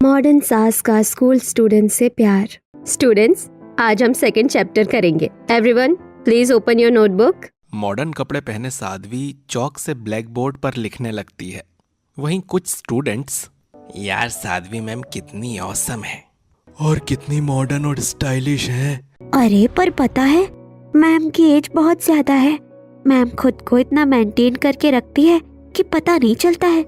Modern सास का school student से प्यार। स्टूडेंट्स, आज हम सेकंड चैप्टर करेंगे। Everyone please open your notebook. Modern कपड़े पहने साध्वी चौक से ब्लैक बोर्ड पर लिखने लगती है। वहीं कुछ स्टूडेंट्स, यार साध्वी मैम कितनी ऑसम है और कितनी मॉडर्न और स्टाइलिश है। अरे पर पता है, मैम की एज बहुत ज्यादा है। मैम खुद को इतना मेंटेन करके रखती है कि पता नहीं चलता है।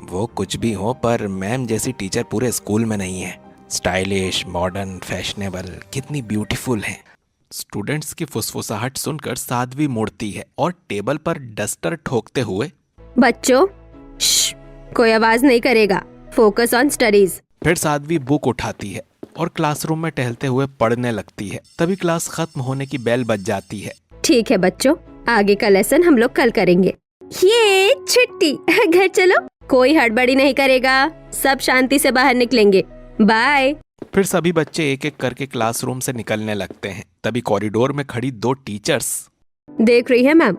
वो कुछ भी हो, पर मैम जैसी टीचर पूरे स्कूल में नहीं है। स्टाइलिश, मॉडर्न, फैशनेबल, कितनी ब्यूटीफुल है। स्टूडेंट्स की फुसफुसाहट सुनकर साध्वी मुड़ती है और टेबल पर डस्टर ठोकते हुए, बच्चों कोई आवाज नहीं करेगा, फोकस ऑन स्टडीज। फिर साध्वी बुक उठाती है और क्लासरूम में टहलते हुए पढ़ने लगती है। तभी क्लास खत्म होने की बेल बज जाती है। ठीक है बच्चों, आगे का लेसन हम लोग कल करेंगे। ये छुट्टी, घर चलो, कोई हड़बड़ी नहीं करेगा, सब शांति से बाहर निकलेंगे। बाय। फिर सभी बच्चे एक एक करके क्लासरूम से निकलने लगते हैं। तभी कॉरिडोर में खड़ी दो टीचर्स, देख रही है मैम,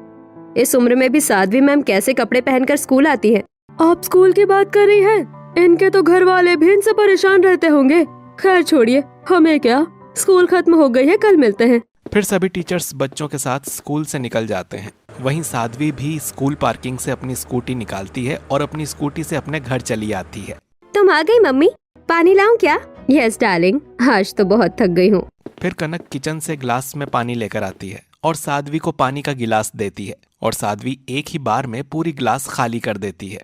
इस उम्र में भी साध्वी मैम कैसे कपड़े पहनकर स्कूल आती है। आप स्कूल की बात कर रही हैं? इनके तो घर वाले भी इनसे परेशान रहते होंगे। खैर छोड़िए, हमें क्या, स्कूल खत्म हो गई है, कल मिलते हैं। फिर सभी टीचर्स बच्चों के साथ स्कूल से निकल जाते हैं। वहीं साध्वी भी स्कूल पार्किंग से अपनी स्कूटी निकालती है और अपनी स्कूटी से अपने घर चली आती है। तुम आ गई मम्मी, पानी लाऊं क्या? यस डार्लिंग, आज तो बहुत थक गई हूँ। फिर कनक किचन से ग्लास में पानी लेकर आती है और साध्वी को पानी का गिलास देती है और साध्वी एक ही बार में पूरी ग्लास खाली कर देती है।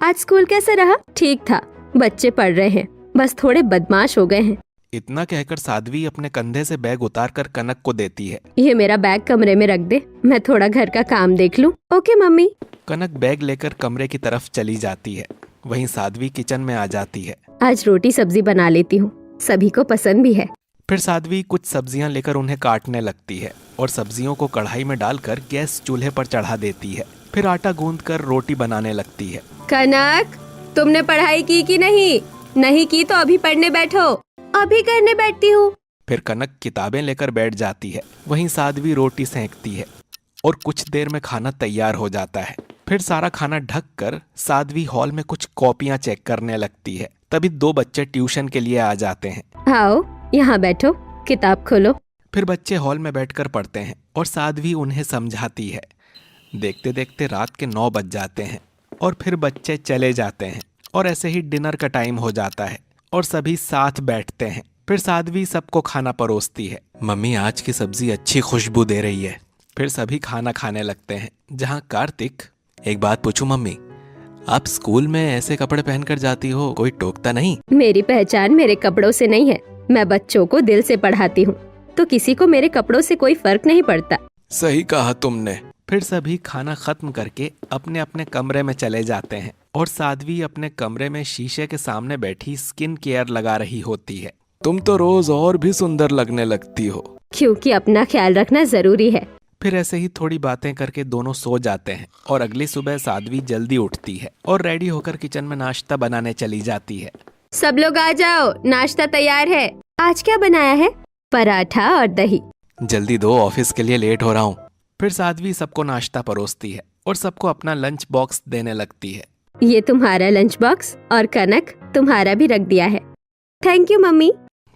आज स्कूल कैसा रहा? ठीक था, बच्चे पढ़ रहे हैं, बस थोड़े बदमाश हो गए हैं। इतना कहकर साध्वी अपने कंधे से बैग उतारकर कनक को देती है। ये मेरा बैग कमरे में रख दे, मैं थोड़ा घर का काम देख लूं। Okay mummy. कनक बैग लेकर कमरे की तरफ चली जाती है। वहीं साध्वी किचन में आ जाती है। आज रोटी सब्जी बना लेती हूँ, सभी को पसंद भी है। फिर साध्वी कुछ सब्जियां लेकर उन्हें काटने लगती है और सब्जियों को कढ़ाई में डालकर गैस चूल्हे पर चढ़ा देती है। फिर आटा गूंदकर रोटी बनाने लगती है। कनक, तुमने पढ़ाई की कि नहीं? नहीं की तो अभी पढ़ने बैठो। अभी करने बैठती हूँ। फिर कनक किताबें लेकर बैठ जाती है। वहीं साध्वी रोटी सेंकती है और कुछ देर में खाना तैयार हो जाता है। फिर सारा खाना ढक कर साध्वी हॉल में कुछ कॉपियां चेक करने लगती है। तभी दो बच्चे ट्यूशन के लिए आ जाते हैं। आओ यहाँ बैठो, किताब खोलो। फिर बच्चे हॉल में बैठकर पढ़ते हैं और साध्वी उन्हें समझाती है। देखते देखते रात के 9 बज जाते हैं और फिर बच्चे चले जाते हैं और ऐसे ही डिनर का टाइम हो जाता है और सभी साथ बैठते हैं। फिर साध्वी सबको खाना परोसती है। मम्मी, आज की सब्जी अच्छी खुशबू दे रही है। फिर सभी खाना खाने लगते हैं, जहाँ कार्तिक, एक बात पूछूं मम्मी, आप स्कूल में ऐसे कपड़े पहनकर जाती हो, कोई टोकता नहीं? मेरी पहचान मेरे कपड़ों से नहीं है, मैं बच्चों को दिल से पढ़ाती हूँ, तो किसी को मेरे कपड़ों से कोई फर्क नहीं पड़ता। सही कहा तुमने। फिर सभी खाना खत्म करके अपने अपने कमरे में चले जाते हैं और साध्वी अपने कमरे में शीशे के सामने बैठी स्किन केयर लगा रही होती है। तुम तो रोज और भी सुंदर लगने लगती हो। क्योंकि अपना ख्याल रखना जरूरी है। फिर ऐसे ही थोड़ी बातें करके दोनों सो जाते हैं और अगली सुबह साध्वी जल्दी उठती है और रेडी होकर किचन में नाश्ता बनाने चली जाती है। सब लोग आ जाओ, नाश्ता तैयार है। आज क्या बनाया है? पराठा और दही। जल्दी दो, ऑफिस के लिए लेट हो रहा हूँ। फिर साध्वी सबको नाश्ता परोसती है और सबको अपना लंच बॉक्स देने लगती है। ये तुम्हारा लंच बॉक्स और कनक तुम्हारा भी रख दिया है। Thank you mummy.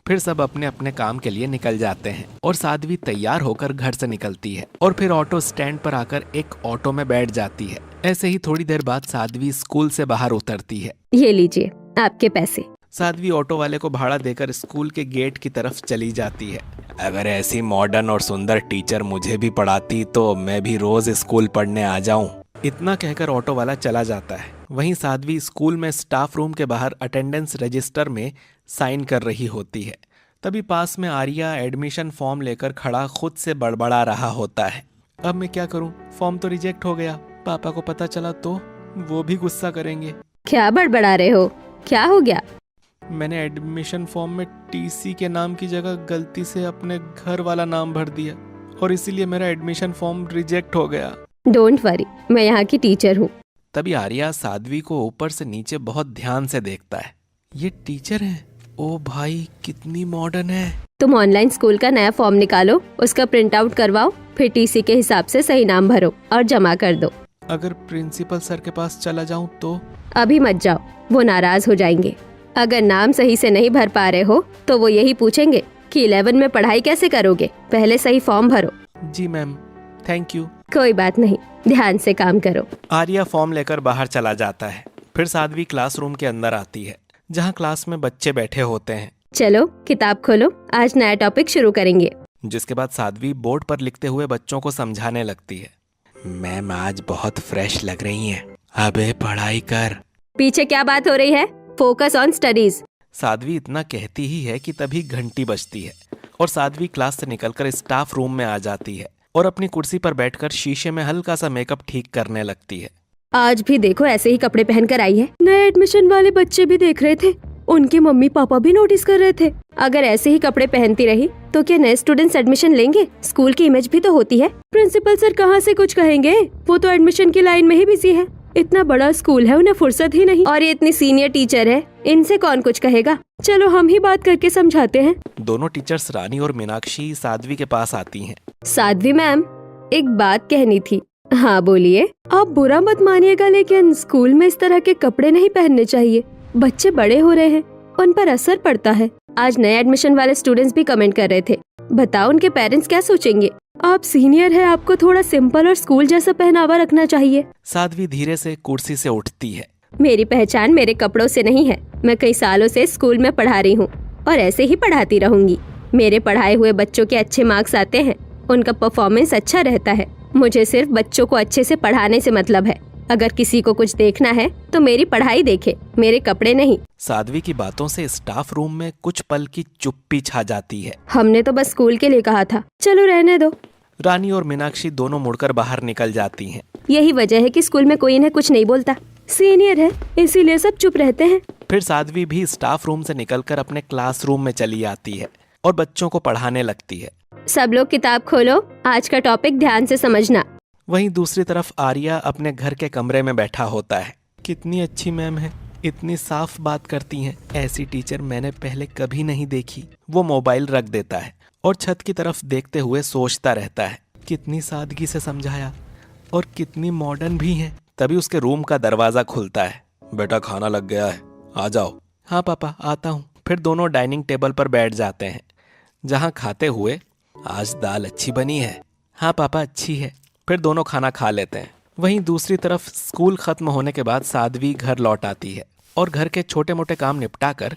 फिर सब अपने अपने काम के लिए निकल जाते हैं और साध्वी तैयार होकर घर से निकलती है और फिर ऑटो स्टैंड पर आकर एक ऑटो में बैठ जाती है। ऐसे ही थोड़ी देर बाद साध्वी स्कूल से बाहर उतरती है। ये लीजिए आपके पैसे। साध्वी ऑटो वाले को भाड़ा देकर स्कूल के गेट की तरफ चली जाती है। अगर ऐसी मॉडर्न और सुंदर टीचर मुझे भी पढ़ाती तो मैं भी रोज स्कूल पढ़ने आ जाऊं। इतना कहकर ऑटो वाला चला जाता है। वहीं साध्वी स्कूल में स्टाफ रूम के बाहर अटेंडेंस रजिस्टर में साइन कर रही होती है। तभी पास में आर्या एडमिशन फॉर्म लेकर खड़ा खुद से बड़बड़ा रहा होता है। अब मैं क्या करूं, फॉर्म तो रिजेक्ट हो गया, पापा को पता चला तो वो भी गुस्सा करेंगे। क्या बड़बड़ा रहे हो, क्या हो गया? मैंने एडमिशन फॉर्म में टीसी के नाम की जगह गलती से अपने घर वाला नाम भर दिया और इसीलिए मेरा एडमिशन फॉर्म रिजेक्ट हो गया। डोंट वरी, मैं यहाँ की टीचर हूँ। तभी आर्या साध्वी को ऊपर से नीचे बहुत ध्यान से देखता है। ये टीचर है? ओ भाई, कितनी मॉडर्न है। तुम ऑनलाइन स्कूल का नया फॉर्म निकालो, उसका प्रिंट आउट करवाओ, फिर टीसी के हिसाब से सही नाम भरो और जमा कर दो। अगर प्रिंसिपल सर के पास चला जाऊं तो? अभी मत जाओ, वो नाराज हो जाएंगे। अगर नाम सही से नहीं भर पा रहे हो तो वो यही पूछेंगे कि 11 में पढ़ाई कैसे करोगे, पहले सही फॉर्म भरो। जी मैम, थैंक यू। कोई बात नहीं, ध्यान से काम करो। आर्या फॉर्म लेकर बाहर चला जाता है। फिर साध्वी क्लासरूम के अंदर आती है जहाँ क्लास में बच्चे बैठे होते हैं। चलो किताब खोलो, आज नया टॉपिक शुरू करेंगे। जिसके बाद साध्वी बोर्ड पर लिखते हुए बच्चों को समझाने लगती है। मैम आज बहुत फ्रेश लग रही हैं। अबे पढ़ाई कर। पीछे क्या बात हो रही है? Focus on studies. साध्वी इतना कहती ही है कि तभी घंटी बजती है और साध्वी क्लास से निकलकर स्टाफ रूम में आ जाती है और अपनी कुर्सी पर बैठकर शीशे में हल्का सा मेकअप ठीक करने लगती है। आज भी देखो ऐसे ही कपड़े पहनकर आई है। नए एडमिशन वाले बच्चे भी देख रहे थे, उनके मम्मी पापा भी नोटिस कर रहे थे। अगर ऐसे ही कपड़े पहनती रही तो क्या नए स्टूडेंट्स एडमिशन लेंगे? स्कूल की इमेज भी तो होती है। प्रिंसिपल सर कहाँ से कुछ कहेंगे, वो तो एडमिशन की लाइन में ही बिजी है। इतना बड़ा स्कूल है, उन्हें फुर्सत ही नहीं। और ये इतनी सीनियर टीचर है, इनसे कौन कुछ कहेगा। चलो हम ही बात करके समझाते हैं। दोनों टीचर्स रानी और मीनाक्षी साध्वी के पास आती हैं। साध्वी मैम, एक बात कहनी थी। हाँ बोलिए। आप बुरा मत मानिएगा, लेकिन स्कूल में इस तरह के कपड़े नहीं पहनने चाहिए। बच्चे बड़े हो रहे हैं, उन पर असर पड़ता है। आज नए एडमिशन वाले स्टूडेंट्स भी कमेंट कर रहे थे। बताओ उनके पेरेंट्स क्या सोचेंगे। आप सीनियर है, आपको थोड़ा सिंपल और स्कूल जैसा पहनावा रखना चाहिए। साध्वी धीरे से कुर्सी से उठती है। मेरी पहचान मेरे कपड़ों से नहीं है। मैं कई सालों से स्कूल में पढ़ा रही हूँ और ऐसे ही पढ़ाती रहूंगी। मेरे पढ़ाए हुए बच्चों के अच्छे मार्क्स आते हैं, उनका परफॉर्मेंस अच्छा रहता है। मुझे सिर्फ बच्चों को अच्छे से पढ़ाने से मतलब है। अगर किसी को कुछ देखना है तो मेरी पढ़ाई देखे, मेरे कपड़े नहीं। साध्वी की बातों से स्टाफ रूम में कुछ पल की चुप्पी छा जाती है। हमने तो बस स्कूल के लिए कहा था, चलो रहने दो। रानी और मीनाक्षी दोनों मुड़कर बाहर निकल जाती हैं। यही वजह है कि स्कूल में कोई इन्हें कुछ नहीं बोलता। सीनियर है इसीलिए सब चुप रहते हैं। फिर साध्वी भी स्टाफ रूम से निकलकर अपने क्लासरूम में चली आती है और बच्चों को पढ़ाने लगती है। सब लोग किताब खोलो, आज का टॉपिक ध्यान से समझना। वहीं दूसरी तरफ आर्या अपने घर के कमरे में बैठा होता है। कितनी अच्छी मैम है, इतनी साफ बात करती हैं। ऐसी टीचर मैंने पहले कभी नहीं देखी। वो मोबाइल रख देता है और छत की तरफ देखते हुए सोचता रहता है। कितनी सादगी से समझाया और कितनी मॉडर्न भी है। तभी उसके रूम का दरवाजा खुलता है। बेटा खाना लग गया है, आ जाओ। हाँ पापा आता हूँ। फिर दोनों डाइनिंग टेबल पर बैठ जाते हैं जहाँ खाते हुए, आज दाल अच्छी बनी है। हाँ पापा अच्छी है। फिर दोनों खाना खा लेते हैं। वहीं दूसरी तरफ स्कूल खत्म होने के बाद साध्वी घर लौट आती है और घर के छोटे मोटे काम निपटा कर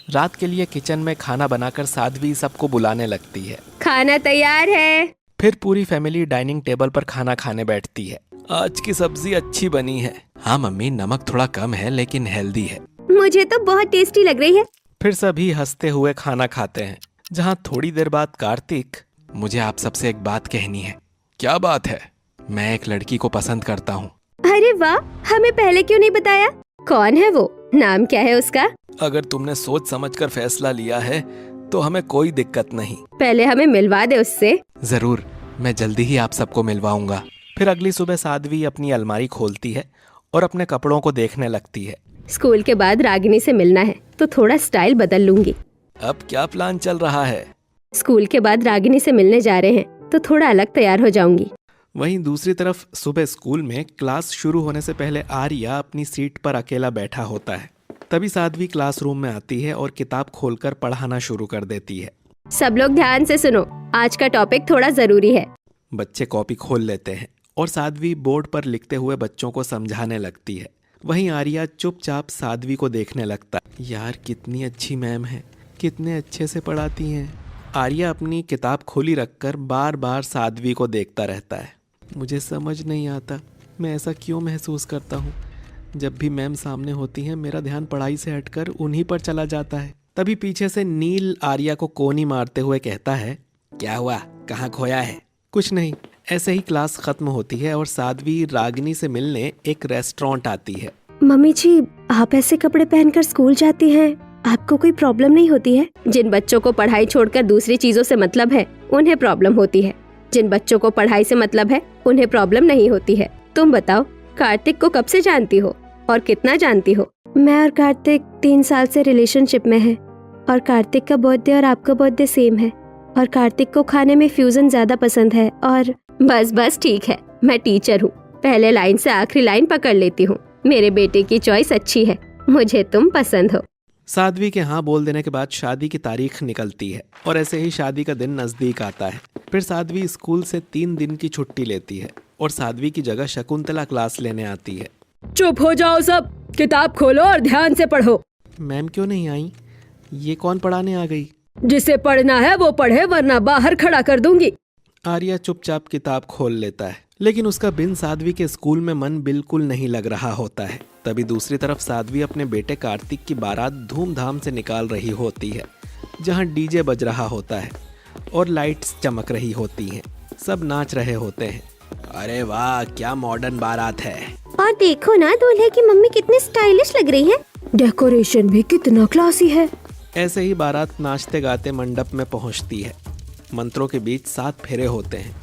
रात के लिए किचन में खाना बनाकर साध्वी सबको बुलाने लगती है। खाना तैयार है। फिर पूरी फैमिली डाइनिंग टेबल पर खाना खाने बैठती है। आज की सब्जी अच्छी बनी है। हाँ मम्मी, नमक थोड़ा कम है लेकिन हेल्दी है। मुझे तो बहुत टेस्टी लग रही है। फिर सभी हंसते हुए खाना खाते हैं जहाँ थोड़ी देर बाद कार्तिक, मुझे आप सबसे एक बात कहनी है। क्या बात है? मैं एक लड़की को पसंद करता हूँ। अरे वाह, हमें पहले क्यों नहीं बताया? कौन है वो? नाम क्या है उसका? अगर तुमने सोच समझकर फैसला लिया है तो हमें कोई दिक्कत नहीं। पहले हमें मिलवा दे उससे। जरूर, मैं जल्दी ही आप सबको मिलवाऊंगा। फिर अगली सुबह साध्वी अपनी अलमारी खोलती है और अपने कपड़ों को देखने लगती है। स्कूल के बाद रागिनी से मिलना है तो थोड़ा स्टाइल बदल लूंगी। अब क्या प्लान चल रहा है? स्कूल के बाद रागिनी से मिलने जा रहे हैं तो थोड़ा अलग तैयार हो जाऊंगी। वहीं दूसरी तरफ सुबह स्कूल में क्लास शुरू होने से पहले आर्या अपनी सीट पर अकेला बैठा होता है। तभी साध्वी क्लासरूम में आती है और किताब खोलकर पढ़ाना शुरू कर देती है। सब लोग ध्यान से सुनो, आज का टॉपिक थोड़ा जरूरी है। बच्चे कॉपी खोल लेते हैं और साध्वी बोर्ड पर लिखते हुए बच्चों को समझाने लगती है। वहीं आर्या चुपचाप साध्वी को देखने लगता है। यार कितनी अच्छी मैम है, कितने अच्छे से पढ़ाती हैं। आर्या अपनी किताब खोली रखकर बार बार साध्वी को देखता रहता है। मुझे समझ नहीं आता मैं ऐसा क्यों महसूस करता हूँ। जब भी मैम सामने होती हैं मेरा ध्यान पढ़ाई से हटकर उन्हीं पर चला जाता है। तभी पीछे से नील आर्या को कोनी मारते हुए कहता है, क्या हुआ, कहाँ खोया है? कुछ नहीं। ऐसे ही क्लास खत्म होती है और साध्वी रागिनी से मिलने एक रेस्टोरेंट आती है। मम्मी जी, आप ऐसे कपड़े पहनकर स्कूल जाती हैं, आपको कोई प्रॉब्लम नहीं होती है? जिन बच्चों को पढ़ाई छोड़कर दूसरी चीजों से मतलब है उन्हें प्रॉब्लम होती है। जिन बच्चों को पढ़ाई से मतलब है उन्हें प्रॉब्लम नहीं होती है। तुम बताओ, कार्तिक को कब से जानती हो और कितना जानती हो? मैं और कार्तिक 3 साल से रिलेशनशिप में है और कार्तिक का बर्थडे और आपका बर्थडे सेम है और कार्तिक को खाने में फ्यूजन ज्यादा पसंद है। और बस ठीक है, मैं टीचर हूँ, पहले लाइन से आखिरी लाइन पकड़ लेती हूँ। मेरे बेटे की चॉइस अच्छी है, मुझे तुम पसंद हो। साध्वी के हाँ बोल देने के बाद शादी की तारीख निकलती है और ऐसे ही शादी का दिन नजदीक आता है। फिर साध्वी स्कूल से 3 दिन की छुट्टी लेती है और साध्वी की जगह शकुंतला क्लास लेने आती है। चुप हो जाओ सब, किताब खोलो और ध्यान से पढ़ो। मैम क्यों नहीं आई? ये कौन पढ़ाने आ गई? जिसे पढ़ना है वो पढ़े, वरना बाहर खड़ा कर दूंगी। आर्या चुपचाप किताब खोल लेता है, लेकिन उसका बिन साध्वी के स्कूल में मन बिल्कुल नहीं लग रहा होता है। तभी दूसरी तरफ साध्वी अपने बेटे कार्तिक की बारात धूमधाम से निकाल रही होती है, जहां डीजे बज रहा होता है और लाइट्स चमक रही होती हैं। सब नाच रहे होते हैं। अरे वाह, क्या मॉडर्न बारात है। और देखो ना, दूल्हे की मम्मी कितनी स्टाइलिश लग रही है। डेकोरेशन भी कितना क्लासी है। ऐसे ही बारात नाचते गाते मंडप में पहुंचती है। मंत्रों के बीच 7 फेरे होते हैं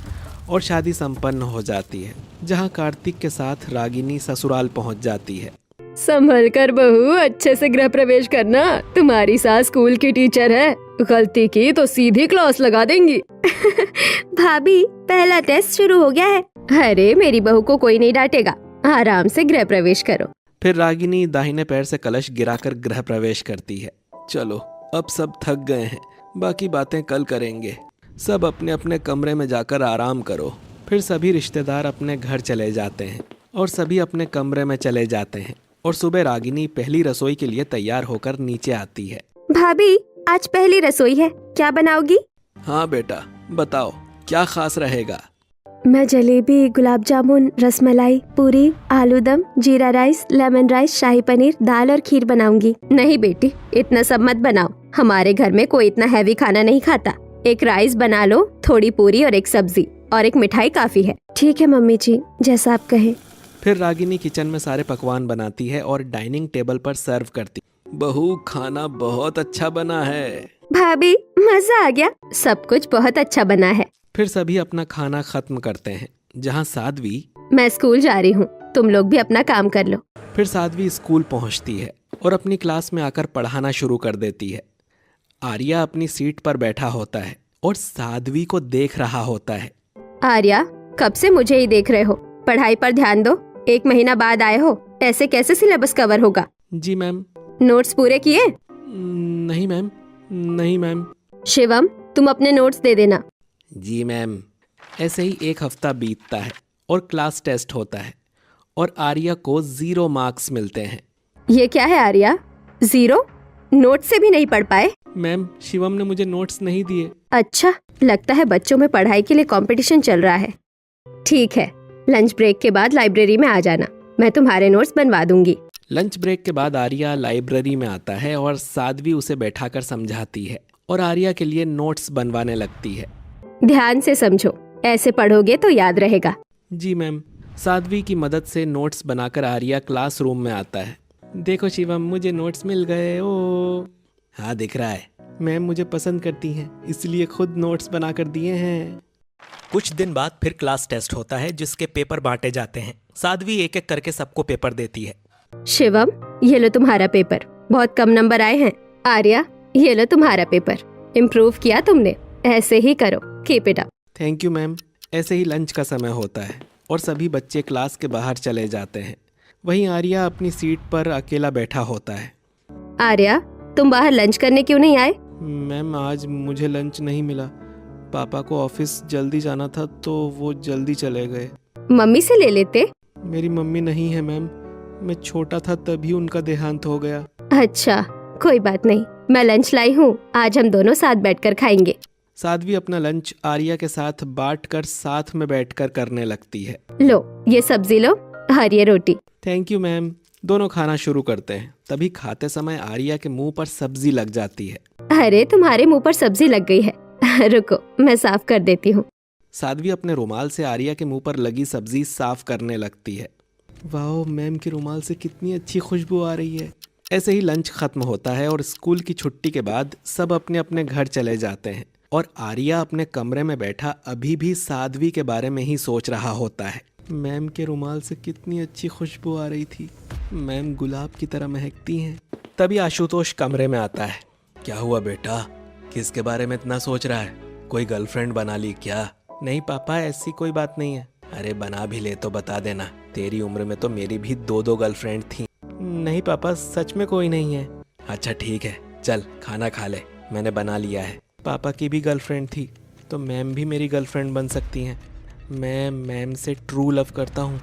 और शादी संपन्न हो जाती है, जहां कार्तिक के साथ रागिनी ससुराल पहुंच जाती है। संभल कर बहू, अच्छे से गृह प्रवेश करना। तुम्हारी सास स्कूल की टीचर है, गलती की तो सीधी क्लास लगा देंगी। भाभी, पहला टेस्ट शुरू हो गया है। अरे मेरी बहू को कोई नहीं डांटेगा, आराम से गृह प्रवेश करो। फिर रागिनी दाहिने पैर से कलश गिराकर गृह प्रवेश करती है। चलो, अब सब थक गए हैं, बाकी बातें कल करेंगे। सब अपने अपने कमरे में जाकर आराम करो। फिर सभी रिश्तेदार अपने घर चले जाते हैं और सभी अपने कमरे में चले जाते हैं और सुबह रागिनी पहली रसोई के लिए तैयार होकर नीचे आती है। भाभी, आज पहली रसोई है, क्या बनाओगी? हाँ बेटा, बताओ क्या खास रहेगा? मैं जलेबी, गुलाब जामुन, रसमलाई, पूरी, आलू दम, जीरा राइस, लेमन राइस, शाही पनीर, दाल और खीर बनाऊंगी। नहीं बेटी, इतना सब मत बनाओ, हमारे घर में कोई इतना हैवी खाना नहीं खाता। एक राइस बना लो, थोड़ी पूरी और एक सब्जी और एक मिठाई काफी है। ठीक है मम्मी जी, जैसा आप कहें। फिर रागिनी किचन में सारे पकवान बनाती है और डाइनिंग टेबल पर सर्व करती। बहू, खाना बहुत अच्छा बना है। भाभी, मजा आ गया। सब कुछ बहुत अच्छा बना है। फिर सभी अपना खाना खत्म करते हैं, जहां साध्वी, मैं स्कूल जा रही हूँ, तुम लोग भी अपना काम कर लो। फिर साध्वी स्कूल पहुंचती है और अपनी क्लास में आकर पढ़ाना शुरू कर देती है। आर्या अपनी सीट पर बैठा होता है और साध्वी को देख रहा होता है। आर्या, कब से मुझे ही देख रहे हो? पढ़ाई पर ध्यान दो, 1 महीना बाद आए हो, ऐसे कैसे सिलेबस कवर होगा? जी मैम। नोट्स पूरे किए? नहीं मैम, नहीं मैम। शिवम, तुम अपने नोट्स दे देना। जी मैम। ऐसे ही 1 हफ्ता बीतता है और क्लास टेस्ट होता है और आर्या को 0 मार्क्स मिलते हैं। ये क्या है आर्या, 0? नोट से भी नहीं पढ़ पाए? मैम, शिवम ने मुझे नोट्स नहीं दिए। अच्छा, लगता है बच्चों में पढ़ाई के लिए कंपटीशन चल रहा है। ठीक है, लंच ब्रेक के बाद लाइब्रेरी में आ जाना, मैं तुम्हारे नोट्स बनवा दूंगी। लंच ब्रेक के बाद आर्या लाइब्रेरी में आता है और साध्वी उसे बैठाकर समझाती है और आर्या के लिए नोट्स बनवाने लगती है। ध्यान से समझो, ऐसे पढ़ोगे तो याद रहेगा। जी मैम। साध्वी की मदद से नोट्स बनाकर आर्या क्लासरूम में आता है। देखो शिवम, मुझे नोट्स मिल गए। ओ हाँ, दिख रहा है। मैम मुझे पसंद करती हैं, इसलिए खुद नोट्स बनाकर दिए हैं। कुछ दिन बाद फिर क्लास टेस्ट होता है, जिसके पेपर बांटे जाते हैं। साध्वी एक एक करके सबको पेपर देती है। शिवम, ये लो तुम्हारा पेपर, बहुत कम नंबर आए हैं। आर्या, ये लो तुम्हारा पेपर, इम्प्रूव किया तुमने, ऐसे ही करो, keep it up. Thank you ma'am. ऐसे ही लंच का समय होता है और सभी बच्चे क्लास के बाहर चले जाते हैं। वहीं आर्या अपनी सीट पर अकेला बैठा होता है। आर्या, तुम बाहर लंच करने क्यों नहीं आए? मैम, आज मुझे लंच नहीं मिला। पापा को ऑफिस जल्दी जाना था तो वो जल्दी चले गए। मम्मी से ले लेते। मेरी मम्मी नहीं है मैम, मैं छोटा था तभी उनका देहांत हो गया। अच्छा, कोई बात नहीं, मैं लंच लाई हूँ, आज हम दोनों साथ बैठकर खाएंगे। साध्वी अपना लंच आर्या के साथ बांटकर साथ में बैठकर करने लगती है। लो, ये सब्जी लो और ये रोटी। Thank you ma'am. दोनों खाना शुरू करते हैं। तभी खाते समय आर्या के मुंह पर सब्जी लग जाती है। अरे, तुम्हारे मुंह पर सब्जी लग गई है। रुको, मैं साफ कर देती हूँ। साध्वी अपने रुमाल से आर्या के मुंह पर लगी सब्जी साफ करने लगती है। वाह, मैम के रुमाल से कितनी अच्छी खुशबू आ रही है। ऐसे ही लंच खत्म होता है और स्कूल की छुट्टी के बाद सब अपने अपने घर चले जाते हैं और आर्या अपने कमरे में बैठा अभी भी साध्वी के बारे में ही सोच रहा होता है। मैम के रुमाल से कितनी अच्छी खुशबू आ रही थी, मैम गुलाब की तरह महकती हैं। तभी आशुतोष कमरे में आता है। क्या हुआ बेटा, किसके बारे में इतना सोच रहा है? कोई गर्लफ्रेंड बना ली क्या? नहीं पापा, ऐसी कोई बात नहीं है। अरे बना भी ले तो बता देना, तेरी उम्र में तो मेरी भी 2-2 गर्लफ्रेंड थी। नहीं पापा, सच में कोई नहीं है। अच्छा ठीक है, चल खाना खा ले, मैंने बना लिया है। पापा की भी गर्लफ्रेंड थी तो मैम भी मेरी गर्लफ्रेंड बन सकती हैं। मैं मैम से ट्रू लव करता हूँ,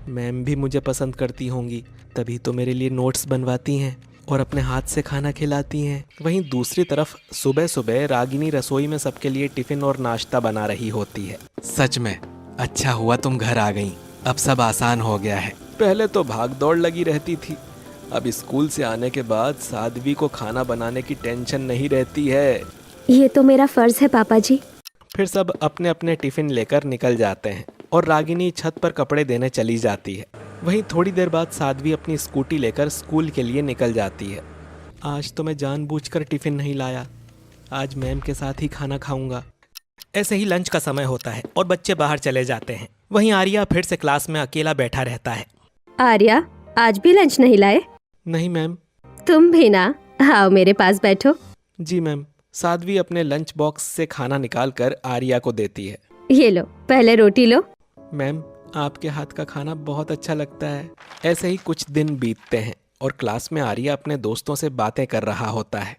मैम भी मुझे पसंद करती होंगी, तभी तो मेरे लिए नोट्स बनवाती हैं और अपने हाथ से खाना खिलाती हैं। वहीं दूसरी तरफ सुबह सुबह रागिनी रसोई में सबके लिए टिफ़िन और नाश्ता बना रही होती है। सच में अच्छा हुआ तुम घर आ गई, अब सब आसान हो गया है। पहले तो भाग दौड़ लगी रहती थी, अब स्कूल से आने के बाद साध्वी को खाना बनाने की टेंशन नहीं रहती है। ये तो मेरा फर्ज है पापा जी। फिर सब अपने अपने टिफ़िन लेकर निकल जाते हैं और रागिनी छत पर कपड़े देने चली जाती है। वहीं थोड़ी देर बाद साध्वी अपनी स्कूटी लेकर स्कूल के लिए निकल जाती है। आज तो मैं जानबूझकर टिफ़िन नहीं लाया, आज मैम के साथ ही खाना खाऊंगा। ऐसे ही लंच का समय होता है और बच्चे बाहर चले जाते हैं। वहीं आर्या फिर से क्लास में अकेला बैठा रहता है। आर्या, आज भी लंच नहीं लाए? नहीं मैम। तुम भी ना, आओ मेरे पास बैठो। जी मैम। साध्वी अपने लंच बॉक्स से खाना निकाल कर आर्या को देती है। ये लो, पहले रोटी लो। मैम, आपके हाथ का खाना बहुत अच्छा लगता है। ऐसे ही कुछ दिन बीतते हैं और क्लास में आर्या अपने दोस्तों से बातें कर रहा होता है।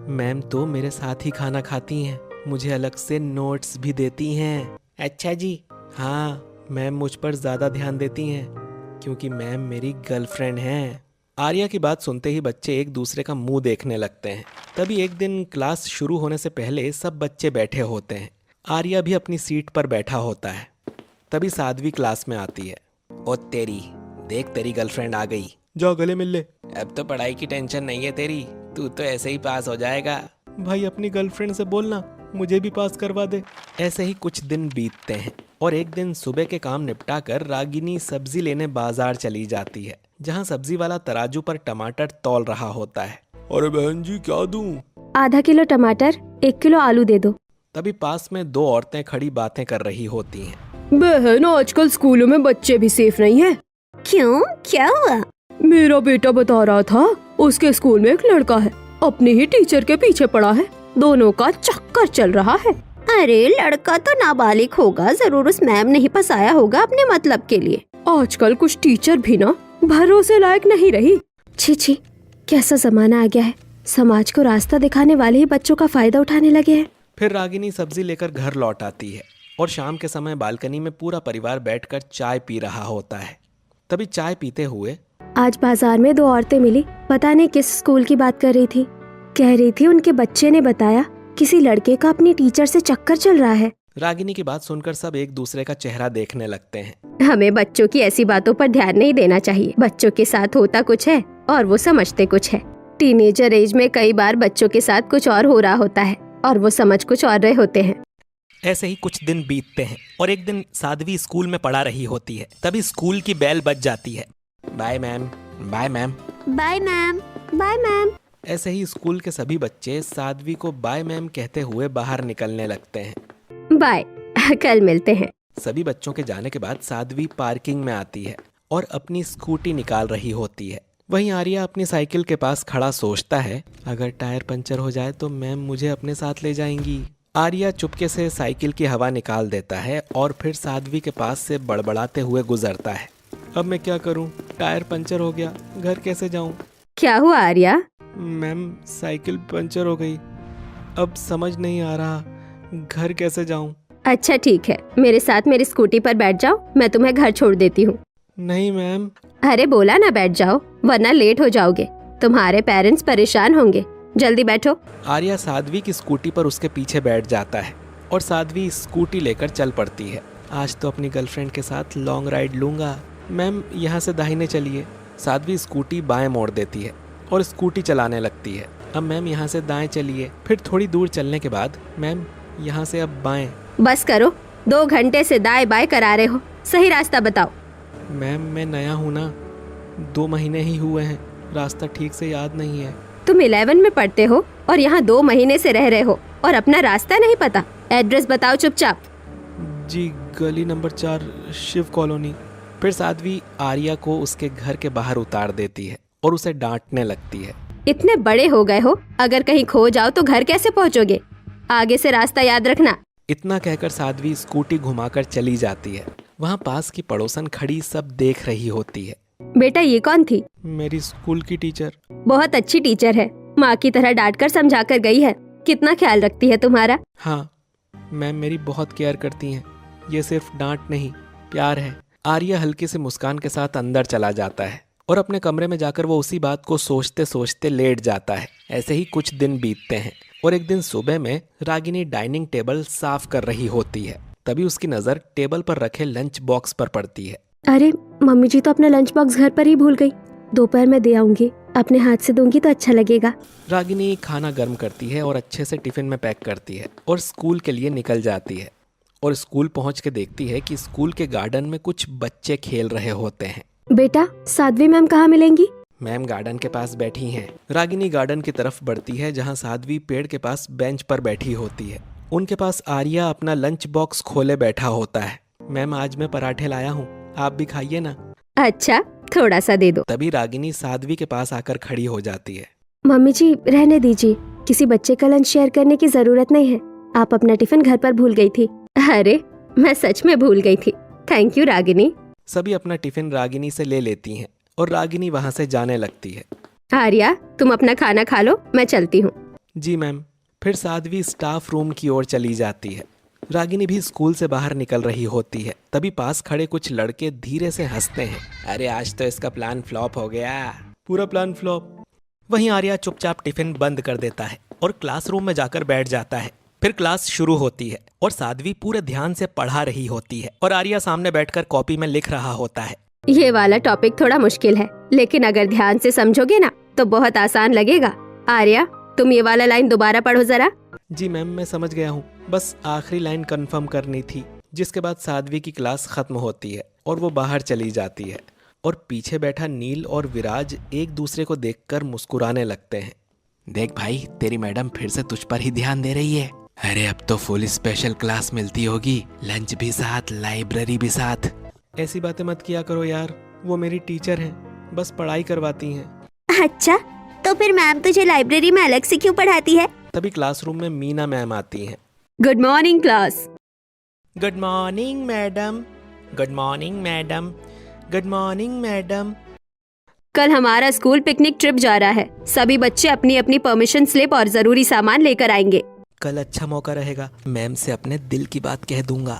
मैम तो मेरे साथ ही खाना खाती हैं, मुझे अलग से नोट्स भी देती हैं। अच्छा जी। हाँ, मैम मुझ पर ज़्यादा ध्यान देती हैं क्योंकि मैम मेरी गर्लफ्रेंड हैं। आर्या की बात सुनते ही बच्चे एक दूसरे का मुंह देखने लगते हैं। तभी एक दिन क्लास शुरू होने से पहले सब बच्चे बैठे होते हैं। आर्या भी अपनी सीट पर बैठा होता है। तभी साध्वी क्लास में आती है। ओ तेरी, देख तेरी गर्लफ्रेंड आ गई, जाओ गले मिल ले। अब तो पढ़ाई की टेंशन नहीं है तेरी, तू तो ऐसे ही पास हो जाएगा। भाई अपनी गर्लफ्रेंड से बोलना मुझे भी पास करवा दे। ऐसे ही कुछ दिन बीतते हैं और एक दिन सुबह के काम निपटा कर रागिनी सब्जी लेने बाजार चली जाती है, जहाँ सब्जी वाला तराजू पर टमाटर तौल रहा होता है। अरे बहन जी क्या दूं? आधा किलो टमाटर, 1 किलो आलू दे दो। तभी पास में दो औरतें खड़ी बातें कर रही होती हैं। बहन, आजकल स्कूलों में बच्चे भी सेफ नहीं है। क्यों, क्या हुआ? मेरा बेटा बता रहा था, उसके स्कूल में एक लड़का है, अपने ही टीचर के पीछे पड़ा है, दोनों का चक्कर चल रहा है। अरे लड़का तो नाबालिग होगा, जरूर उस मैम ने ही फंसाया होगा अपने मतलब के लिए। आजकल कुछ टीचर भी ना भरोसे लायक नहीं रही। छी छी, कैसा जमाना आ गया है, समाज को रास्ता दिखाने वाले ही बच्चों का फायदा उठाने लगे हैं। फिर रागिनी सब्जी लेकर घर लौट आती है और शाम के समय बालकनी में पूरा परिवार बैठकर चाय पी रहा होता है। तभी चाय पीते हुए आज बाजार में 2 औरतें मिली, पता नहीं किस स्कूल की बात कर रही थी। कह रही थी उनके बच्चे ने बताया किसी लड़के का अपनी टीचर से चक्कर चल रहा है। रागिनी की बात सुनकर सब एक दूसरे का चेहरा देखने लगते हैं। हमें बच्चों की ऐसी बातों पर ध्यान नहीं देना चाहिए। बच्चों के साथ होता कुछ है और वो समझते कुछ है। टीनेजर एज में कई बार बच्चों के साथ कुछ और हो रहा होता है और वो समझ कुछ और रहे होते हैं। ऐसे ही कुछ दिन बीतते हैं और एक दिन साध्वी स्कूल में पढ़ा रही होती है। तभी स्कूल की बेल बज जाती है। Bye ma'am, bye ma'am, bye ma'am, bye ma'am. ऐसे ही स्कूल के सभी बच्चे साध्वी को बाय मैम कहते हुए बाहर निकलने लगते हैं। बाय, कल मिलते हैं। सभी बच्चों के जाने के बाद साध्वी पार्किंग में आती है और अपनी स्कूटी निकाल रही होती है। वहीं आर्या अपनी साइकिल के पास खड़ा सोचता है, अगर टायर पंचर हो जाए तो मैम मुझे अपने साथ ले जाएंगी। आर्या चुपके से साइकिल की हवा निकाल देता है और फिर साध्वी के पास से बड़बड़ाते हुए गुजरता है। अब मैं क्या करूं? टायर पंचर हो गया, घर कैसे जाऊं? क्या हुआ आर्या? मैम साइकिल पंचर हो गई, अब समझ नहीं आ रहा घर कैसे जाऊं। अच्छा ठीक है, मेरे साथ मेरी स्कूटी पर बैठ जाओ, मैं तुम्हें घर छोड़ देती हूँ। नहीं मैम। अरे बोला ना बैठ जाओ, वरना लेट हो जाओगे, तुम्हारे पेरेंट्स परेशान होंगे। जल्दी बैठो। आर्या साध्वी की स्कूटी पर उसके पीछे बैठ जाता है और साध्वी स्कूटी लेकर चल पड़ती है। आज तो अपनी गर्लफ्रेंड के साथ लॉन्ग राइड लूंगा। मैम यहाँ से दाहिने चलिए। साध्वी स्कूटी बाएं मोड़ देती है और स्कूटी चलाने लगती है। अब मैम यहाँ से दाएं चलिए। फिर थोड़ी दूर चलने के बाद मैम यहाँ से अब बाएं। बस करो, 2 घंटे से दाएं बाएं करा रहे हो, सही रास्ता बताओ। मैम मैं नया हूँ ना, 2 महीने ही हुए हैं, रास्ता ठीक से याद नहीं है। तुम 11 में पढ़ते हो और यहाँ 2 महीने से रह रहे हो और अपना रास्ता नहीं पता। एड्रेस बताओ चुपचाप। जी गली नंबर 4, शिव कॉलोनी। फिर साध्वी आर्या को उसके घर के बाहर उतार देती है और उसे डांटने लगती है। इतने बड़े हो गए हो, अगर कहीं खो जाओ तो घर कैसे पहुँचोगे? आगे से रास्ता याद रखना। इतना कहकर साध्वी स्कूटी घुमाकर चली जाती है। वहाँ पास की पड़ोसन खड़ी सब देख रही होती है। बेटा ये कौन थी? मेरी स्कूल की टीचर। बहुत अच्छी टीचर है, माँ की तरह डांट कर समझा कर गई है। कितना ख्याल रखती है तुम्हारा। हाँ मैम मेरी बहुत केयर करती हैं। ये सिर्फ डांट नहीं प्यार है। आर्या हल्की सी मुस्कान के साथ अंदर चला जाता है और अपने कमरे में जाकर वो उसी बात को सोचते सोचते लेट जाता है। ऐसे ही कुछ दिन बीतते हैं और एक दिन सुबह में रागिनी डाइनिंग टेबल साफ कर रही होती है। तभी उसकी नज़र टेबल पर रखे लंच बॉक्स पर पड़ती है। अरे मम्मी जी तो अपना लंच बॉक्स घर पर ही भूल गई। दोपहर में दे आऊंगी, अपने हाथ से दूंगी तो अच्छा लगेगा। रागिनी खाना गर्म करती है और अच्छे से टिफिन में पैक करती है और स्कूल के लिए निकल जाती है। और स्कूल पहुंच के देखती है कि स्कूल के गार्डन में कुछ बच्चे खेल रहे होते हैं। बेटा साध्वी मैम कहाँ मिलेंगी। मैम गार्डन के पास बैठी हैं। रागिनी गार्डन की तरफ बढ़ती है जहां साध्वी पेड़ के पास बेंच पर बैठी होती है। उनके पास आर्या अपना लंच बॉक्स खोले बैठा होता है। मैम आज मैं पराठे लाया हूँ, आप भी खाइए ना। अच्छा थोड़ा सा दे दो। तभी रागिनी साध्वी के पास आकर खड़ी हो जाती है। मम्मी जी रहने दीजिए, किसी बच्चे का लंच शेयर करने की जरूरत नहीं है। आप अपना टिफिन घर पर भूल गई थी। अरे मैं सच में भूल गई थी। Thank you Ragini. सभी अपना टिफिन रागिनी से ले लेती हैं और रागिनी वहां से जाने लगती है। आर्या तुम अपना खाना खा लो, मैं चलती हूँ। जी मैम। फिर साध्वी स्टाफ रूम की ओर चली जाती है। रागिनी भी स्कूल से बाहर निकल रही होती है। तभी पास खड़े कुछ लड़के धीरे से हंसते हैं। अरे आज तो इसका प्लान फ्लॉप हो गया। पूरा प्लान फ्लॉप। वहीं आर्या चुपचाप टिफिन बंद कर देता है और क्लासरूम में जाकर बैठ जाता है। फिर क्लास शुरू होती है और साध्वी पूरे ध्यान से पढ़ा रही होती है और आर्या सामने बैठकर कॉपी में लिख रहा होता है। ये वाला टॉपिक थोड़ा मुश्किल है, लेकिन अगर ध्यान से समझोगे ना तो बहुत आसान लगेगा। आर्या तुम ये वाला लाइन दोबारा पढ़ो जरा। जी मैम मैं समझ गया हूँ, बस आखिरी लाइन कंफर्म करनी थी। जिसके बाद साध्वी की क्लास खत्म होती है और वो बाहर चली जाती है और पीछे बैठा नील और विराज एक दूसरे को देखकर मुस्कुराने लगते हैं। देख भाई तेरी मैडम फिर से तुझ पर ही ध्यान दे रही है। अरे अब तो फुल स्पेशल क्लास मिलती होगी, लंच भी साथ, लाइब्रेरी भी साथ। ऐसी बातें मत किया करो यार, वो मेरी टीचर हैं, बस पढ़ाई करवाती हैं। अच्छा तो फिर मैम तुझे लाइब्रेरी में अलग से क्यों पढ़ाती है। तभी क्लासरूम में मीना मैम आती हैं। Good morning class. Good morning madam. Good morning madam. Good morning madam. कल हमारा स्कूल पिकनिक ट्रिप जा रहा है। सभी बच्चे अपनी अपनी परमिशन स्लिप और जरूरी सामान लेकर आएंगे। कल अच्छा मौका रहेगा, मैम से अपने दिल की बात कह दूंगा।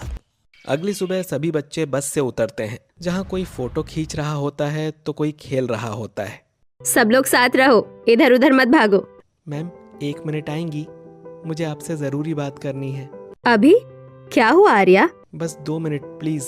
अगली सुबह सभी बच्चे बस से उतरते हैं। जहाँ कोई फोटो खींच रहा होता है तो कोई खेल रहा होता है। सब लोग साथ रहो, इधर उधर मत भागो। मैम 1 मिनट आएंगी, मुझे आपसे जरूरी बात करनी है। अभी क्या हुआ आर्या। बस 2 मिनट प्लीज।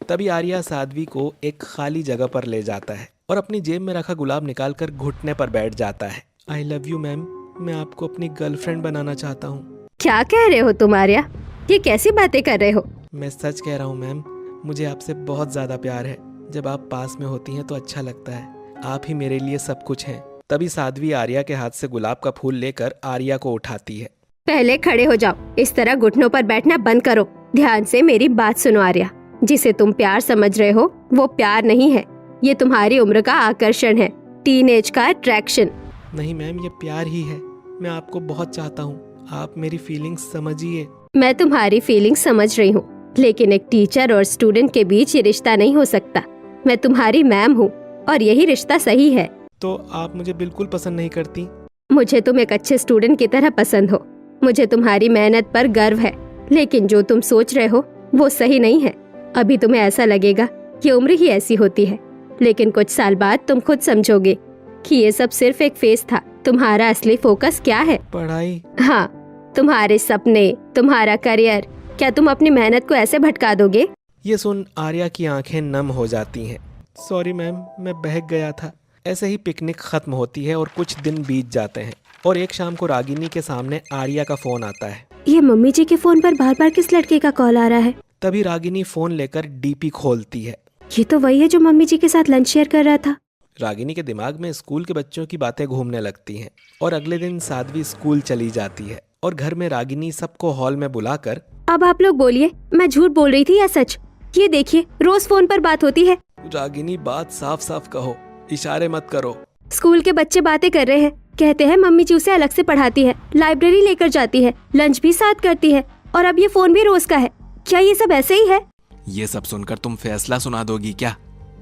तभी आर्या साध्वी को एक खाली जगह पर ले जाता है और अपनी जेब में रखा गुलाब निकालकर घुटने पर बैठ जाता है। आई लव यू मैम, मैं आपको अपनी गर्लफ्रेंड बनाना चाहता हूँ। क्या कह रहे हो तुम आर्या, ये कैसी बातें कर रहे हो। मैं सच कह रहा हूँ मैम, मुझे आपसे बहुत ज़्यादा प्यार है। जब आप पास में होती हैं तो अच्छा लगता है। आप ही मेरे लिए सब कुछ हैं। तभी साध्वी आर्या के हाथ से गुलाब का फूल लेकर आर्या को उठाती है। पहले खड़े हो जाओ, इस तरह घुटनों पर बैठना बंद करो। ध्यान से मेरी बात सुनो आर्या, जिसे तुम प्यार समझ रहे हो वो प्यार नहीं है, ये तुम्हारी उम्र का आकर्षण है, टीनेज का अट्रैक्शन। नहीं मैम, ये प्यार ही है। मैं आपको बहुत चाहता हूँ, आप मेरी फीलिंग्स समझिए। मैं तुम्हारी फीलिंग्स समझ रही हूँ, लेकिन एक टीचर और स्टूडेंट के बीच ये रिश्ता नहीं हो सकता। मैं तुम्हारी मैम हूँ और यही रिश्ता सही है। तो आप मुझे बिल्कुल पसंद नहीं करती। मुझे तुम एक अच्छे स्टूडेंट की तरह पसंद हो। मुझे तुम्हारी मेहनत पर गर्व है, लेकिन जो तुम सोच रहे हो वो सही नहीं है। अभी तुम्हें ऐसा लगेगा कि उम्र ही ऐसी होती है, लेकिन कुछ साल बाद तुम खुद समझोगे कि ये सब सिर्फ एक फेज था। तुम्हारा असली फोकस क्या है? पढ़ाई। हाँ, तुम्हारे सपने, तुम्हारा करियर। क्या तुम अपनी मेहनत को ऐसे भटका दोगे? ये सुन आर्या की आंखें नम हो जाती हैं। सॉरी मैम, मैं बहक गया था। ऐसे ही पिकनिक खत्म होती है और कुछ दिन बीत जाते हैं और एक शाम को रागिनी के सामने आर्या का फोन आता है। ये मम्मी जी के फोन पर बार बार किस लड़के का कॉल आ रहा है? तभी रागिनी फोन लेकर डीपी खोलती है। ये तो वही है जो मम्मी जी के साथ लंच शेयर कर रहा था। रागिनी के दिमाग में स्कूल के बच्चों की बातें घूमने लगती हैं और अगले दिन साध्वी स्कूल चली जाती है और घर में रागिनी सबको हॉल में बुलाकर, अब आप लोग बोलिए, मैं झूठ बोल रही थी या सच? ये देखिए, रोज फोन पर बात होती है। रागिनी बात साफ साफ कहो, इशारे मत करो। स्कूल के बच्चे बातें कर रहे हैं, कहते हैं मम्मी जी उसे अलग से पढ़ाती है, लाइब्रेरी लेकर जाती है, लंच भी साथ करती है, और अब ये फोन भी रोज का है। क्या ये सब ऐसे ही है? ये सब सुनकर तुम फैसला सुना दोगी क्या?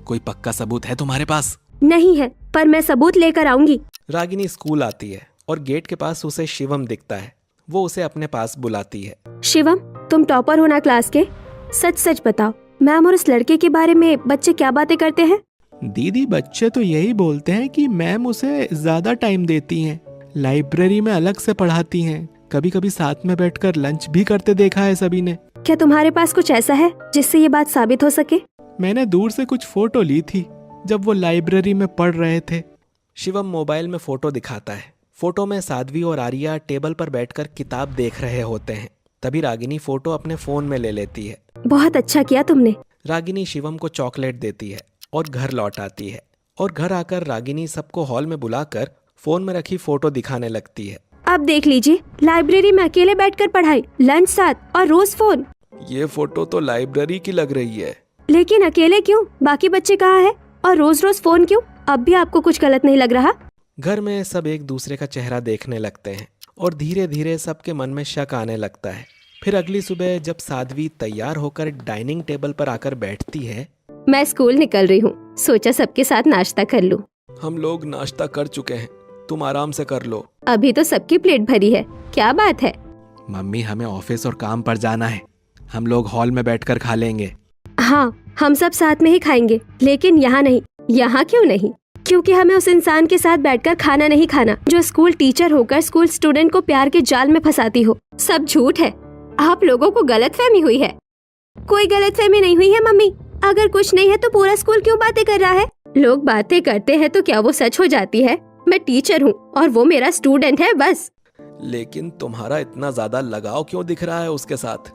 कोई पक्का सबूत है तुम्हारे पास? नहीं है, पर मैं सबूत लेकर आऊंगी। रागिनी स्कूल आती है और गेट के पास उसे शिवम दिखता है। वो उसे अपने पास बुलाती है। शिवम, तुम टॉपर हो ना क्लास के? सच सच बताओ, मैम और उस लड़के के बारे में बच्चे क्या बातें करते हैं? दीदी, बच्चे तो यही बोलते हैं कि मैम उसे ज्यादा टाइम देती हैं, लाइब्रेरी में अलग से पढ़ाती हैं, कभी कभी साथ में बैठकर लंच भी करते देखा है सभी ने। क्या तुम्हारे पास कुछ ऐसा है जिससे ये बात साबित हो सके? मैंने दूर से कुछ फोटो ली थी जब वो लाइब्रेरी में पढ़ रहे थे। शिवम मोबाइल में फोटो दिखाता है। फोटो में साध्वी और आर्या टेबल पर बैठकर किताब देख रहे होते हैं। तभी रागिनी फोटो अपने फोन में ले लेती है। बहुत अच्छा किया तुमने। रागिनी शिवम को चॉकलेट देती है और घर लौट आती है। और घर आकर रागिनी सबको हॉल में बुलाकर फोन में रखी फोटो दिखाने लगती है। अब देख लीजिए, लाइब्रेरी में अकेले बैठकर पढ़ाई, लंच साथ और रोज फोन। ये फोटो तो लाइब्रेरी की लग रही है। लेकिन अकेले क्यों? बाकी बच्चे कहाँ हैं? और रोज रोज फोन क्यों? अब भी आपको कुछ गलत नहीं लग रहा? घर में सब एक दूसरे का चेहरा देखने लगते हैं और धीरे धीरे सबके मन में शक आने लगता है। फिर अगली सुबह जब साध्वी तैयार होकर डाइनिंग टेबल पर आकर बैठती है। मैं स्कूल निकल रही हूँ, सोचा सबके साथ नाश्ता कर लूँ। हम लोग नाश्ता कर चुके हैं, तुम आराम से कर लो। अभी तो सबकी प्लेट भरी है, क्या बात है? मम्मी, हमें ऑफिस और काम पर जाना है, हम लोग हॉल में बैठकर खा लेंगे। हाँ, हम सब साथ में ही खाएंगे, लेकिन यहाँ नहीं। यहाँ क्यों नहीं? क्योंकि हमें उस इंसान के साथ बैठकर खाना नहीं खाना जो स्कूल टीचर होकर स्कूल स्टूडेंट को प्यार के जाल में फंसाती हो। सब झूठ है। आप लोगों को गलतफहमी हुई है। कोई गलतफहमी नहीं हुई है मम्मी। अगर कुछ नहीं है तो पूरा स्कूल क्यों बातें कर रहा है? लोग बातें करते हैं तो क्या वो सच हो जाती है? मैं टीचर हूँ और वो मेरा स्टूडेंट है, बस। लेकिन तुम्हारा इतना ज्यादा लगाव क्यों दिख रहा है उसके साथ?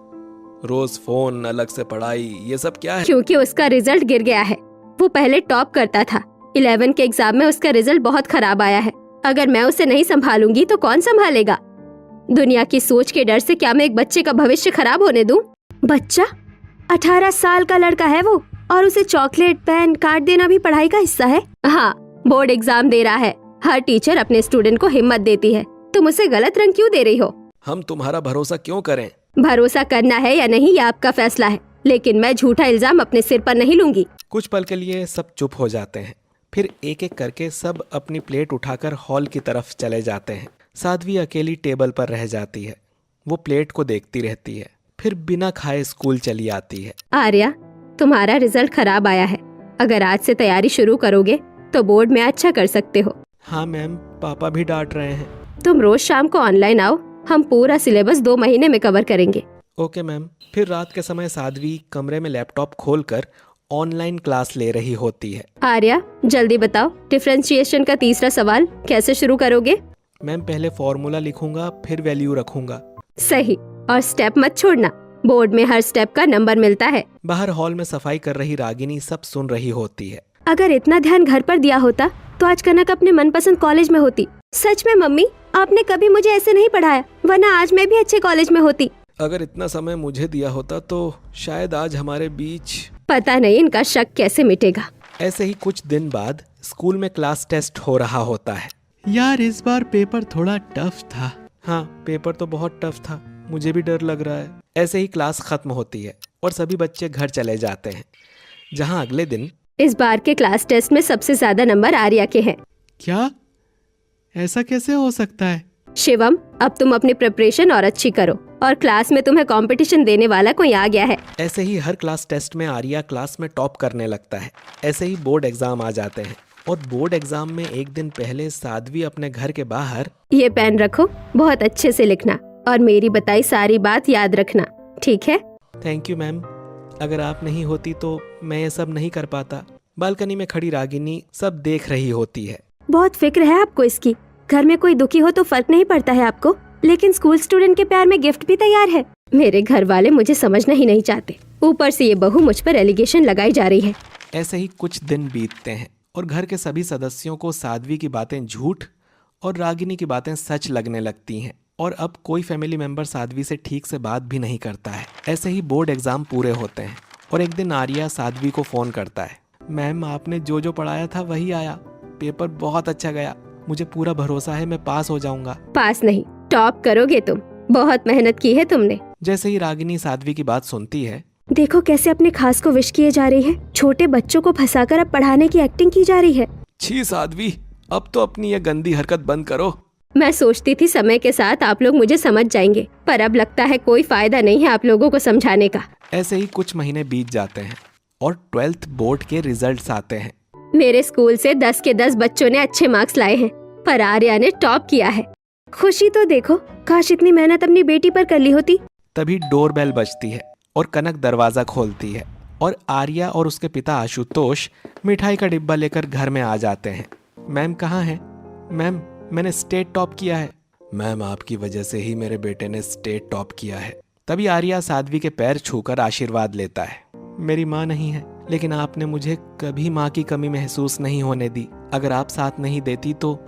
रोज फोन, अलग से पढ़ाई, ये सब क्या है? क्योंकि उसका रिजल्ट गिर गया है। वो पहले टॉप करता था। 11 के एग्जाम में उसका रिजल्ट बहुत खराब आया है। अगर मैं उसे नहीं संभालूंगी तो कौन संभालेगा? दुनिया की सोच के डर से क्या मैं एक बच्चे का भविष्य खराब होने दूं? बच्चा? 18 साल का लड़का है वो, और उसे चॉकलेट, पेन, कार्ड देना भी पढ़ाई का हिस्सा है। हाँ, बोर्ड एग्जाम दे रहा है। हर टीचर अपने स्टूडेंट को हिम्मत देती है। तुम उसे गलत रंग क्यों दे रही हो? हम तुम्हारा भरोसा क्यों करें? भरोसा करना है या नहीं ये आपका फैसला है, लेकिन मैं झूठा इल्जाम अपने सिर पर नहीं लूंगी। कुछ पल के लिए सब चुप हो जाते हैं। फिर एक एक करके सब अपनी प्लेट उठाकर हॉल की तरफ चले जाते हैं। साध्वी अकेली टेबल पर रह जाती है। वो प्लेट को देखती रहती है, फिर बिना खाए स्कूल चली आती है। आर्या, तुम्हारा रिजल्ट खराब आया है। अगर आज से तैयारी शुरू करोगे तो बोर्ड में अच्छा कर सकते हो। हाँ मैम, पापा भी डांट रहे हैं। तुम रोज शाम को ऑनलाइन आओ, हम पूरा सिलेबस 2 महीने में कवर करेंगे। Okay ma'am. फिर रात के समय साध्वी कमरे में लैपटॉप खोलकर ऑनलाइन क्लास ले रही होती है। आर्या, जल्दी बताओ, डिफरेंशिएशन का तीसरा सवाल कैसे शुरू करोगे? मैम, पहले फॉर्मूला लिखूंगा, फिर वैल्यू रखूंगा। सही, और स्टेप मत छोड़ना। बोर्ड में हर स्टेप का नंबर मिलता है। बाहर हॉल में सफाई कर रही रागिनी सब सुन रही होती है। अगर इतना ध्यान घर पर दिया होता तो आज कनक अपने मनपसंद कॉलेज में होती। सच में मम्मी, आपने कभी मुझे ऐसे नहीं पढ़ाया, वरना आज मैं भी अच्छे कॉलेज में होती। अगर इतना समय मुझे दिया होता तो शायद आज हमारे बीच। पता नहीं इनका शक कैसे मिटेगा। ऐसे ही कुछ दिन बाद स्कूल में क्लास टेस्ट हो रहा होता है। यार, इस बार पेपर थोड़ा टफ था। हाँ, पेपर तो बहुत टफ था, मुझे भी डर लग रहा है। ऐसे ही क्लास खत्म होती है और सभी बच्चे घर चले जाते हैं, जहाँ अगले दिन इस बार के क्लास टेस्ट में सबसे ज्यादा नंबर आर्या के हैं। क्या? ऐसा कैसे हो सकता है? शिवम, अब तुम अपनी प्रिपरेशन और अच्छी करो, और क्लास में तुम्हें कंपटीशन देने वाला कोई आ गया है। ऐसे ही हर क्लास टेस्ट में आर्या क्लास में टॉप करने लगता है। ऐसे ही बोर्ड एग्जाम आ जाते हैं और बोर्ड एग्जाम में एक दिन पहले साध्वी अपने घर के बाहर। ये पेन रखो, बहुत अच्छे से लिखना और मेरी बताई सारी बात याद रखना, ठीक है? थैंक यू मैम, अगर आप नहीं होती तो मैं ये सब नहीं कर पाता। बालकनी में खड़ी रागिनी सब देख रही होती है। बहुत फिक्र है आपको इसकी। घर में कोई दुखी हो तो फर्क नहीं पड़ता है आपको, लेकिन स्कूल स्टूडेंट के प्यार में गिफ्ट भी तैयार है। मेरे घर वाले मुझे समझना ही नहीं चाहते, ऊपर से ये बहू मुझ पर एलिगेशन लगाई जा रही है। ऐसे ही कुछ दिन बीतते हैं और घर के सभी सदस्यों को साध्वी की बातें झूठ और रागिनी की बातें सच लगने लगती हैं और अब कोई फैमिली मेंबर साध्वी से ठीक से बात भी नहीं करता है। ऐसे ही बोर्ड एग्जाम पूरे होते हैं और एक दिन आर्या साध्वी को फोन करता है। मैम, आपने जो जो पढ़ाया था वही आया, पेपर बहुत अच्छा गया, मुझे पूरा भरोसा है मैं पास हो जाऊंगा। पास नहीं, टॉप करोगे तुम, बहुत मेहनत की है तुमने। जैसे ही रागिनी साध्वी की बात सुनती है, देखो कैसे अपने खास को विश किए जा रही है। छोटे बच्चों को फंसाकर अब पढ़ाने की एक्टिंग की जा रही है। छी साध्वी, अब तो अपनी ये गंदी हरकत बंद करो। मैं सोचती थी समय के साथ आप लोग मुझे समझ जाएंगे, पर अब लगता है कोई फायदा नहीं है आप लोगों को समझाने का। ऐसे ही कुछ महीने बीत जाते हैं और 12th बोर्ड के रिजल्ट्स आते हैं। मेरे स्कूल से 10 के 10 बच्चों ने अच्छे मार्क्स लाए हैं, पर आर्या ने टॉप किया है। खुशी तो देखो, काश इतनी मेहनत अपनी बेटी पर कर ली होती। तभी डोरबेल बजती है और कनक दरवाजा खोलती है और आर्या और उसके पिता आशुतोष मिठाई का डिब्बा लेकर घर में आ जाते हैं। मैम कहाँ हैं? मैम, मैंने स्टेट टॉप किया है। मैम, आपकी वजह से ही मेरे बेटे ने स्टेट टॉप किया है। तभी आर्या साध्वी के पैर छूकर आशीर्वाद लेता है। मेरी माँ नहीं है, लेकिन आपने मुझे कभी माँ की कमी महसूस नहीं होने दी। अगर आप साथ नहीं देती तो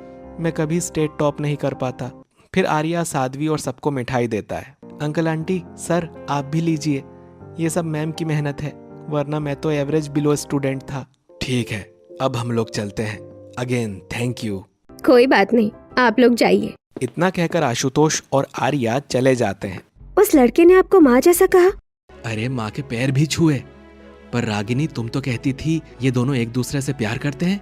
मैं कभी स्टेट टॉप नहीं कर पाता। फिर आर्या साध्वी और सबको मिठाई देता है। अंकल आंटी, सर, आप भी लीजिए, ये सब मैम की मेहनत है, वरना मैं तो एवरेज बिलो स्टूडेंट था। ठीक है, अब हम लोग चलते हैं। Again thank you. कोई बात नहीं, आप लोग जाइए। इतना कहकर आशुतोष और आर्या चले जाते हैं। उस लड़के ने आपको माँ जैसा कहा? अरे, माँ के पैर भी छुए। पर रागिनी, तुम तो कहती थी ये दोनों एक दूसरे से प्यार करते हैं।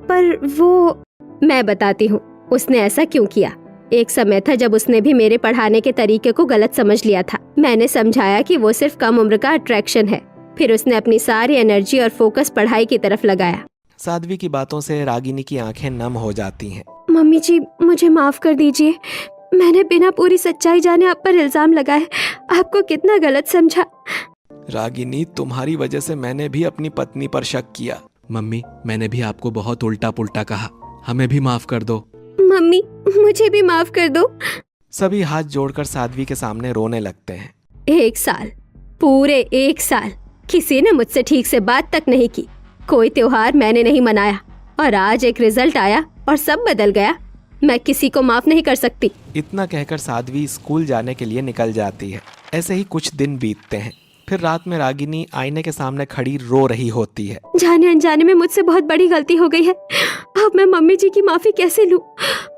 पर वो मैं बताती हूँ उसने ऐसा क्यों किया। एक समय था जब उसने भी मेरे पढ़ाने के तरीके को गलत समझ लिया था। मैंने समझाया कि वो सिर्फ कम उम्र का अट्रैक्शन है। फिर उसने अपनी सारी एनर्जी और फोकस पढ़ाई की तरफ लगाया। साध्वी की बातों से रागिनी की आंखें नम हो जाती हैं। मम्मी जी, मुझे माफ कर दीजिए। मैंने बिना पूरी सच्चाई जाने आप पर इल्जाम लगाए, आपको कितना गलत समझा। रागिनी, तुम्हारी वजह से मैंने भी अपनी पत्नी पर शक किया। मम्मी, मैंने भी आपको बहुत उल्टा पुल्टा कहा, हमें भी माफ कर दो। मम्मी, मुझे भी माफ कर दो। सभी हाथ जोड़कर साध्वी के सामने रोने लगते हैं। 1 साल, पूरे 1 साल किसी ने मुझसे ठीक से बात तक नहीं की। कोई त्योहार मैंने नहीं मनाया, और आज एक रिजल्ट आया और सब बदल गया। मैं किसी को माफ नहीं कर सकती। इतना कहकर साध्वी स्कूल जाने के लिए निकल जाती है। ऐसे ही कुछ दिन बीतते हैं। फिर रात में रागिनी आईने के सामने खड़ी रो रही होती है। जाने अनजाने में मुझसे बहुत बड़ी गलती हो गई है। अब मैं मम्मी जी की माफी कैसे लूं?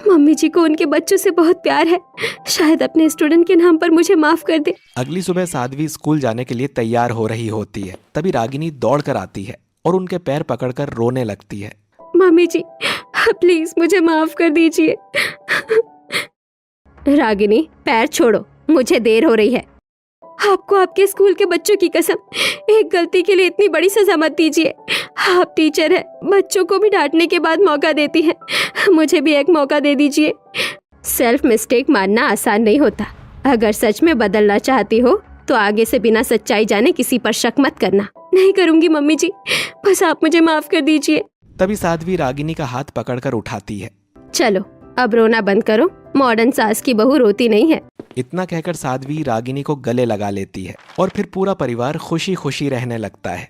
मम्मी जी को उनके बच्चों से बहुत प्यार है, शायद अपने स्टूडेंट के नाम पर मुझे माफ कर दे। अगली सुबह साध्वी स्कूल जाने के लिए तैयार हो रही होती है। तभी रागिनी दौड़ कर आती है और उनके पैर पकड़कर रोने लगती है। मम्मी जी, प्लीज मुझे माफ कर दीजिए। रागिनी, पैर छोड़ो, मुझे देर हो रही है। आपको आपके स्कूल के बच्चों की कसम, एक गलती के लिए इतनी बड़ी सजा मत दीजिए। आप टीचर हैं, बच्चों को भी डांटने के बाद मौका देती हैं, मुझे भी एक मौका दे दीजिए। सेल्फ मिस्टेक मानना आसान नहीं होता। अगर सच में बदलना चाहती हो तो आगे से बिना सच्चाई जाने किसी पर शक मत करना। नहीं करूंगी मम्मी जी, बस आप मुझे माफ कर दीजिए। तभी साध्वी रागिनी का हाथ पकड़कर उठाती है। चलो, अब रोना बंद करो, मॉडर्न सास की बहू रोती नहीं है। इतना कहकर साध्वी रागिनी को गले लगा लेती है और फिर पूरा परिवार खुशी खुशी रहने लगता है।